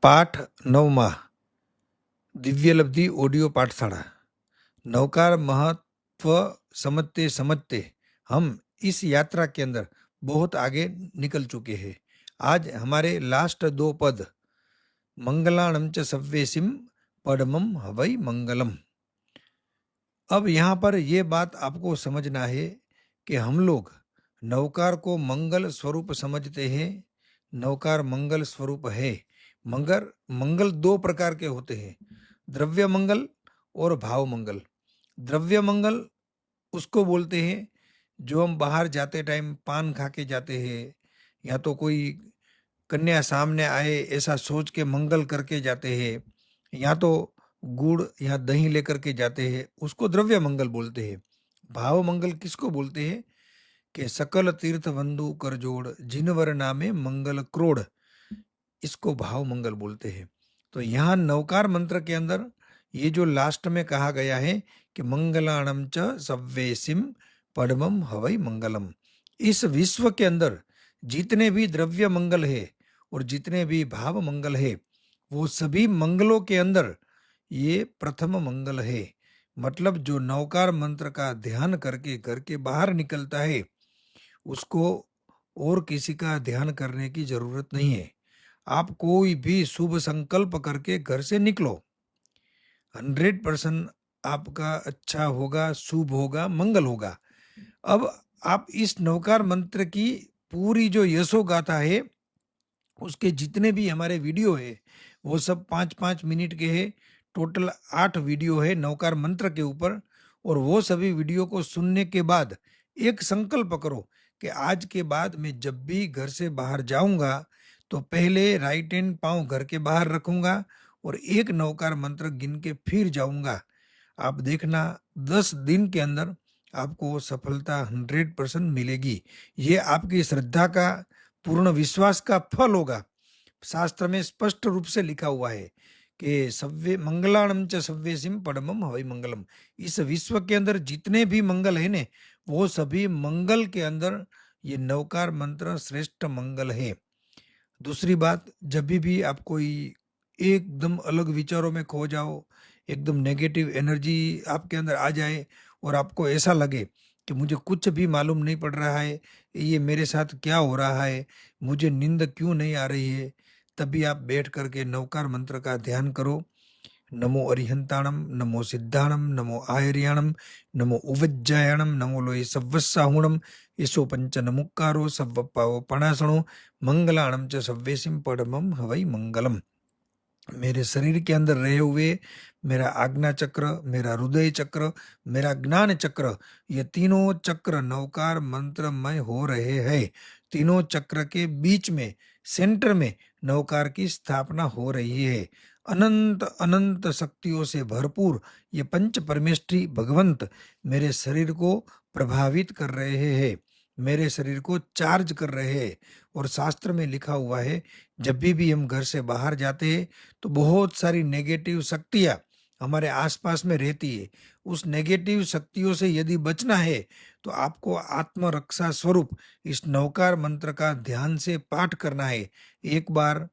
पाठ 9मा दिव्यलब्धि ऑडियो पाठशाला। नवकार महत्व समझते समझते हम इस यात्रा के अंदर बहुत आगे निकल चुके हैं। आज हमारे लास्ट दो पद मंगलाणम च सव्येसिम पडमम हवै मंगलम। अब यहाँ पर यह बात आपको समझना है कि हम लोग नवकार को मंगल स्वरूप समझते हैं। नवकार मंगल स्वरूप है, मगर मंगल दो प्रकार के होते हैं, द्रव्य मंगल और भाव मंगल। द्रव्य मंगल उसको बोलते हैं जो हम बाहर जाते टाइम पान खा के जाते हैं, या तो कोई कन्या सामने आए ऐसा सोच के मंगल करके जाते हैं, या तो गुड़ या दही लेकर के जाते हैं, उसको द्रव्य मंगल बोलते हैं। भाव मंगल किसको बोलते हैं कि सकल तीर्थ बंधु कर जोड़ जिनवर नामे मंगल क्रोड़, इसको भाव मंगल बोलते हैं। तो यहाँ नवकार मंत्र के अंदर ये जो लास्ट में कहा गया है कि मंगलाणम च सव्येसिम पडमम हवै मंगलम, इस विश्व के अंदर जितने भी द्रव्य मंगल है और जितने भी भाव मंगल है, वो सभी मंगलों के अंदर ये प्रथम मंगल है। मतलब जो नवकार मंत्र का ध्यान करके घर के बाहर निकलता है, उसको और किसी का ध्यान करने की जरूरत नहीं है। आप कोई भी शुभ संकल्प करके घर से निकलो, 100% आपका अच्छा होगा, शुभ होगा, मंगल होगा। अब आप इस नवकार मंत्र की पूरी जो यशो गाथा है, उसके जितने भी हमारे वीडियो है वो सब 5-5 मिनट के हैं। टोटल 8 वीडियो है नवकार मंत्र के ऊपर। और वो सभी वीडियो को सुनने के बाद एक संकल्प करो कि आज के बाद मैं जब भी घर से बाहर जाऊंगा तो पहले राइट हैंड पांव घर के बाहर रखूंगा और एक नवकार मंत्र गिन के फिर जाऊंगा। आप देखना 10 दिन के अंदर आपको सफलता 100% मिलेगी। ये आपकी श्रद्धा का, पूर्ण विश्वास का फल होगा। शास्त्र में स्पष्ट रूप से लिखा हुआ है कि सव्य मंगलाणम च सव्येसिम पडमम हवै मंगलम। इस विश्व के अंदर जितने भी मंगल है ने, वो सभी मंगल के अंदर ये नवकार मंत्र श्रेष्ठ मंगल है। दूसरी बात, जब भी आप कोई एकदम अलग विचारों में खो जाओ, एकदम नेगेटिव एनर्जी आपके अंदर आ जाए और आपको ऐसा लगे कि मुझे कुछ भी मालूम नहीं पड़ रहा है, ये मेरे साथ क्या हो रहा है, मुझे नींद क्यों नहीं आ रही है, तभी आप बैठ करके नवकार मंत्र का ध्यान करो। नमो अरिहंताणम, नमो सिद्धाणम, नमो आयर्याणम, नमो उवज्जायणम, नमो लोये सव्वस्साहुणम, ईसो पंच नमुक्कारो सव्वपावो पणासणो, मंगलाणम च सव्येसिम पडमम हवै मंगलम। मेरे शरीर के अंदर रहे हुए मेरा आज्ञा चक्र, मेरा हृदय चक्र, मेरा ज्ञान चक्र, ये तीनों चक्र नवकार मंत्रमय हो रहे हैं। तीनों चक्र के बीच में, सेंटर में नवकार की स्थापना हो रही है। अनंत अनंत शक्तियों से भरपूर ये पंच परमेष्ठी भगवंत मेरे शरीर को प्रभावित कर रहे हैं, मेरे शरीर को चार्ज कर रहे हैं। और शास्त्र में लिखा हुआ है, जब भी हम घर से बाहर जाते हैं तो बहुत सारी नेगेटिव शक्तियां हमारे आसपास में रहती है। उस नेगेटिव शक्तियों से यदि बचना है तो आपको आत्मरक्षा स्वरूप इस नवकार मंत्र का ध्यान से पाठ करना है। 1 बार,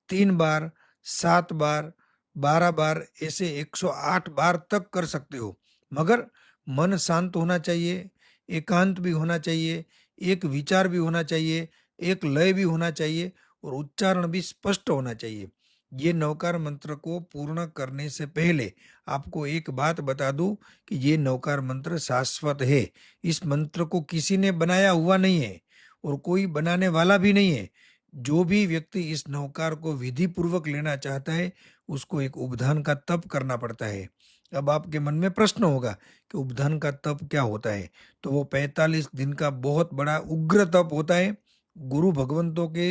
3 बार, 7 बार, 12 बार, ऐसे 108 बार तक कर सकते हो। मगर मन शांत होना चाहिए, एकांत भी होना चाहिए, एक विचार भी होना चाहिए, एक लय भी होना चाहिए और उच्चारण भी स्पष्ट होना चाहिए। ये नवकार मंत्र को पूर्ण करने से पहले आपको एक बात बता दूं कि ये नवकार मंत्र शाश्वत है। इस मंत्र को किसी ने बनाया हुआ नहीं है और कोई बनाने वाला भी नहीं है। जो भी व्यक्ति इस नवकार को विधि पूर्वक लेना चाहता है, उसको एक उपधान का तप करना पड़ता है। अब आपके मन में प्रश्न होगा कि उपधान का तप क्या होता है? तो वो 45 दिन का बहुत बड़ा उग्र तप होता है। गुरु भगवंतों के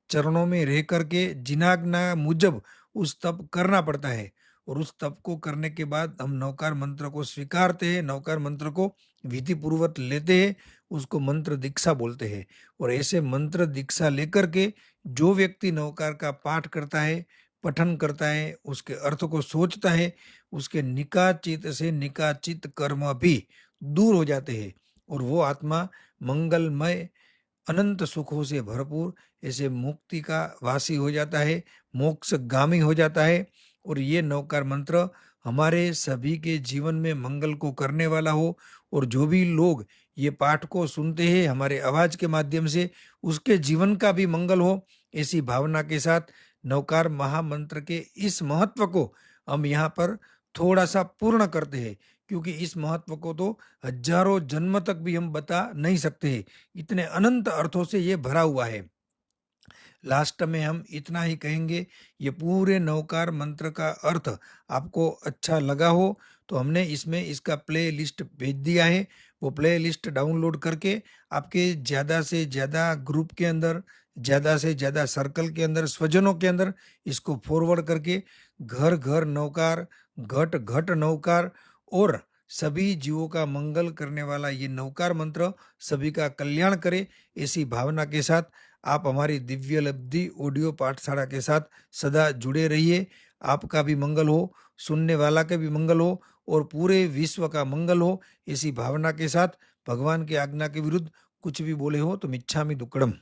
चरणों में रह करके जिनाज्ञा मुजब उस तप करना पड़ता है। और उस तप को करने के बाद हम नवकार मंत्र को स्वीकारते हैं, नवकार मंत्र को विधि पूर्वक लेते हैं, उसको मंत्र दीक्षा बोलते हैं। और ऐसे मंत्र दीक्षा लेकर के जो व्यक्ति नवकार का पाठ करता है, पठन करता है, उसके अर्थ को सोचता है, उसके निकाचित से निकाचित कर्म भी दूर हो जाते हैं और वो आत्मा मंगलमय, अनंत सुखों से भरपूर, ऐसे मुक्ति का वासी हो जाता है, मोक्षगामी हो जाता है और ये नवकार मंत्र हमारे सभी के जीवन में मंगल को करने वाला हो और जो भी लोग ये पाठ को सुनते हैं हमारे आवाज के माध्यम से उसके जीवन का भी मंगल हो, ऐसी भावना के साथ नवकार महामंत्र के इस महत्व को हम यहाँ पर थोड़ा-सा पूर्ण करते हैं, क्योंकि इस महत्व को तो हज़ारों जन्म तक भी हम बता नहीं सकते हैं। इतने अनंत अर्थों से ये भरा हुआ है। लास्ट में हम इतना ही कहेंगे, ये पूरे नवकार मंत्र का अर्थ आपको अच्छा लगा हो तो हमने इसमें इसका प्ले लिस्ट भेज दिया है। वो प्ले लिस्ट डाउनलोड करके आपके ज़्यादा से ज़्यादा ग्रुप के अंदर, ज़्यादा से ज़्यादा सर्कल के अंदर, स्वजनों के अंदर इसको फॉरवर्ड करके घर घर नवकार, घट घट नवकार और सभी जीवों का मंगल करने वाला ये नवकार मंत्र सभी का कल्याण करे, ऐसी भावना के साथ आप हमारी दिव्य लब्धि ऑडियो पाठशाला के साथ सदा जुड़े रहिए। आपका भी मंगल हो, सुनने वाला का भी मंगल हो और पूरे विश्व का मंगल हो, ऐसी भावना के साथ भगवान की आज्ञा के विरुद्ध कुछ भी बोले हो तो मिच्छामि दुक्कडम।